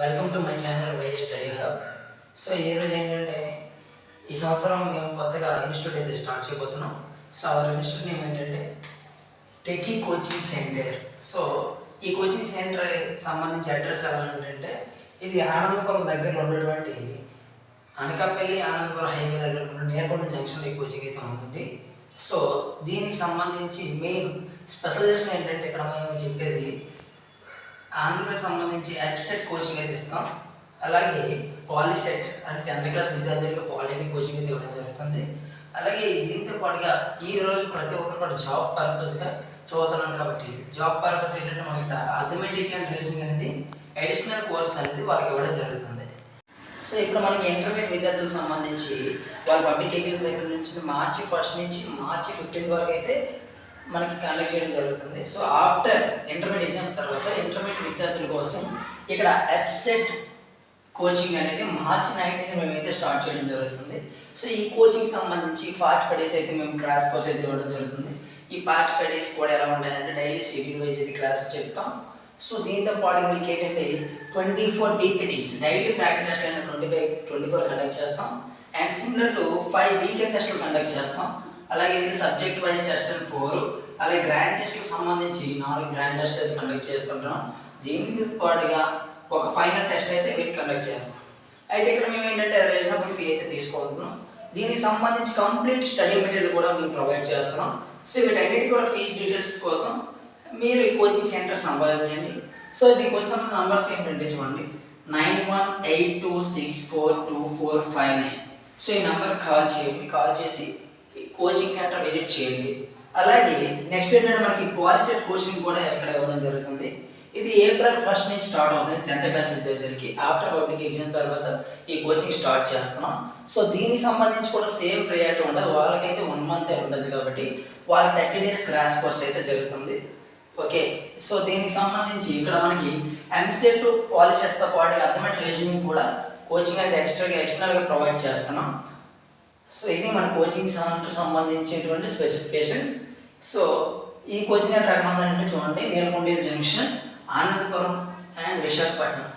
Welcome to my channel YS study hub. So ఈరోజు ఏంటంటే ఈ సంవత్సరం మేము కొత్తగా ఇన్స్టిట్యూట్ అయితే స్టార్ట్ చేయబోతున్నాం. సో అవర్ ఇన్స్టిట్యూట్ నేమ్ ఏంటంటే టెకీ కోచింగ్ సెంటర్. సో ఈ కోచింగ్ సెంటర్ సంబంధించి అడ్రస్ ఎలా ఏంటంటే ఇది ఆనందపురం దగ్గర ఉన్నటువంటి అనకాపల్లి ఆనందపురం హైవే దగ్గర ఉన్న నేర్కొండ జంక్షన్లో ఈ కోచింగ్ అయితే ఉంటుంది. సో దీనికి సంబంధించి మెయిన్ స్పెషలైజేషన్ ఏంటంటే ఇక్కడ మేము చెప్పేది ఆంధ్రప్రదేశ్ సంబంధించి ఎడ్సెట్ కోచింగ్ అయితే ఇస్తాం. అలాగే పాలిసెట్ అంటే 10th క్లాస్ విద్యార్థులకి పాలిటెక్నిక్ కోచింగ్ అయితే ఇవ్వడం జరుగుతుంది. అలాగే దీంతో పాటుగా ఈరోజు ప్రతి ఒక్కరు కూడా జాబ్ పర్పస్గా చదువుతున్నాం కాబట్టి జాబ్ పర్పస్ ఏంటంటే మనకి అథమెటిక్ అండ్ రీజనింగ్ అనేది అడిషనల్ కోర్స్ అనేది వాళ్ళకి ఇవ్వడం జరుగుతుంది. సో ఇక్కడ మనకి ఇంటర్మీడియట్ విద్యార్థులకు సంబంధించి వాళ్ళ పబ్లిక్ ఎగ్జామ్స్ దగ్గర నుంచి మార్చి 1 నుంచి మార్చి 15 వరకు అయితే మనకి కండక్ట్ చేయడం జరుగుతుంది. సో ఆఫ్టర్ ఇంటర్మీడియట్ ఎగ్జామ్స్ తర్వాత ఇంటర్మీడియట్ విద్యార్థుల కోసం ఇక్కడ ఎడ్సెట్ కోచింగ్ అనేది మార్చి 19 మేమైతే స్టార్ట్ చేయడం జరుగుతుంది. సో ఈ కోచింగ్ సంబంధించి 45 డేస్ అయితే మేము క్లాస్ కోర్స్ అయితే ఇవ్వడం జరుగుతుంది. ఈ 45 డేస్ కూడా ఎలా ఉంటాయంటే డైలీ షెడ్యూల్ వైజ్ అయితే క్లాస్ చెప్తాం. సో దీంతో పాటు మీకు ఏంటంటే 24 DPTs డైలీ ప్రాక్టీస్ టెస్ట్ అయిన 24 కండక్ట్ చేస్తాం. అండ్ సిమిలర్ టు 5 వీకెండ్ టెస్టులు కండక్ట్ చేస్తాం. అలాగే ఇది సబ్జెక్ట్ వైజ్ టెస్ట్ 4, అలాగే గ్రాండ్ టెస్ట్కి సంబంధించి 4 గ్రాండ్ టెస్ట్ అయితే కండక్ట్ చేస్తుంటాం. దీనికి పాటుగా ఒక ఫైనల్ టెస్ట్ అయితే వీటికి కండక్ట్ చేస్తాం. అయితే ఇక్కడ మేము ఏంటంటే రీజనబుల్ ఫీ అయితే తీసుకుంటున్నాం. దీనికి సంబంధించి కంప్లీట్ స్టడీ మెటీరియల్ కూడా మేము ప్రొవైడ్ చేస్తున్నాం. సో వీటన్నిటి కూడా ఫీజు డీటెయిల్స్ కోసం మీరు ఈ కోచింగ్ సెంటర్ సంపాదించండి. సో దీనికి వచ్చిన నంబర్స్ ఏంటంటే చూడండి 9182642459. సో ఈ నెంబర్ కాల్ చేయండి. కాల్ చేసి కోచింగ్ సెంటర్ విజిట్ చేయండి. అలాగే నెక్స్ట్ ఏంటంటే మనకి పాలిసెట్ కోచింగ్ కూడా ఇక్కడ ఇవ్వడం జరుగుతుంది. ఇది April 1 నుంచి స్టార్ట్ అవుతుంది 10th క్లాస్ విద్యార్థులకి. ఆఫ్టర్ పబ్లిక్ ఎగ్జామ్ తర్వాత ఈ కోచింగ్ స్టార్ట్ చేస్తున్నాం. సో దీనికి సంబంధించి కూడా సేమ్ ప్రయారిటీ ఉండదు. వాళ్ళకైతే 1 month ఉంటుంది కాబట్టి వాళ్ళకి 30 days క్రాష్ కోర్స్ అయితే జరుగుతుంది. ఓకే. సో దీనికి సంబంధించి ఇక్కడ మనకి ఎంసెట్ పాలిసెట్తో పాటు అథమెటిక్ రీజనింగ్ కూడా కోచింగ్ అయితే ఎక్స్టర్నల్గా ప్రొవైడ్ చేస్తున్నాం. సో ఇది మన కోచింగ్ సెంటర్ సంబంధించినటువంటి స్పెసిఫికేషన్స్. సో ఈ కోచింగ్ సెంటర్ ఎక్కడ ఉందంటే చూడండి Nerkonda junction, Anandapuram and Visakhapatnam.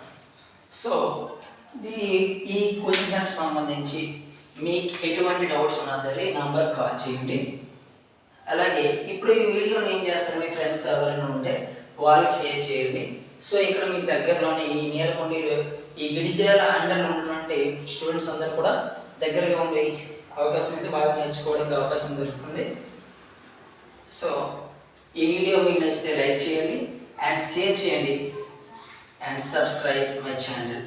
So ఈ కోచింగ్ సెంటర్ సంబంధించి మీకు ఎటువంటి డౌట్స్ ఉన్నా సరే నంబర్ కాల్ చేయండి. అలాగే ఇప్పుడు ఈ వీడియోని ఏం చేస్తారు మీ ఫ్రెండ్స్ ఎవరైనా ఉంటే వాళ్ళకి షేర్ చేయండి. సో ఇక్కడ మీకు దగ్గరలోనే ఈ నేర్కొండలో ఈ గిరిజాల అండర్లో ఉన్నటువంటి స్టూడెంట్స్ అందరూ కూడా దగ్గరగా ఉండే అవకాశం అయితే బాగా నేర్చుకోవడానికి అవకాశం దొరుకుతుంది. సో ఈ వీడియో మీకు నచ్చితే లైక్ చేయండి అండ్ షేర్ చేయండి అండ్ సబ్స్క్రైబ్ మై ఛానల్.